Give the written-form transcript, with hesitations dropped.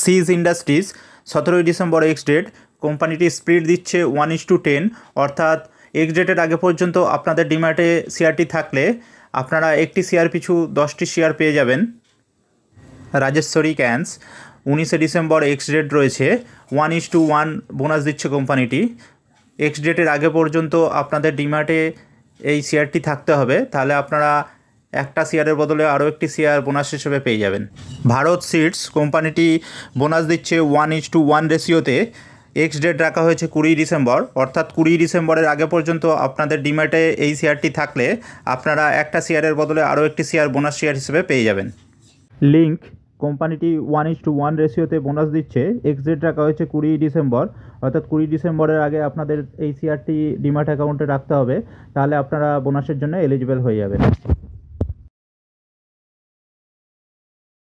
সিজ industries 17ই December ex date. কোম্পানিটি split দিচ্ছে 1:10, অর্থাৎ এক্স ডেটের আগে পর্যন্ত আপনাদের ডিম্যাটে শেয়ারটি থাকলে আপনারা একটি শেয়ার পিছু 10টি শেয়ার পেয়ে যাবেন। রাজেশ্বরী ক্যান্স 19শে ডিসেম্বর এক্স ডেট রয়েছে, 1:1 বোনাস দিচ্ছে কোম্পানিটি। এক্স ডেটের আগে পর্যন্ত আপনাদের ডিম্যাটে এই শেয়ারটি থাকতে হবে, তাহলে আপনারা একটা শেয়ারের বদলে আরও একটি শেয়ার বোনাস হিসেবে পেয়ে যাবেন। ভারত সিডস কোম্পানিটি বোনাস দিচ্ছে 1:1 রেশিওতে। এক্স ডেট রাখা হয়েছে 20 ডিসেম্বর, অর্থাৎ 20 ডিসেম্বরের আগে পর্যন্ত আপনাদের ডিম্যাটে এই শেয়ারটি থাকলে আপনারা একটা শেয়ারের বদলে আরও একটি শেয়ার বোনাস শেয়ার হিসেবে পেয়ে যাবেন। লিঙ্ক কোম্পানিটি 1:1 রেশিওতে বোনাস দিচ্ছে। এক্স ডেট রাখা হয়েছে 20 ডিসেম্বর, অর্থাৎ 20 ডিসেম্বরের আগে আপনাদের এই শেয়ারটি ডিম্যাট অ্যাকাউন্টে রাখতে হবে, তাহলে আপনারা বোনাসের জন্য এলিজিবল হয়ে যাবেন।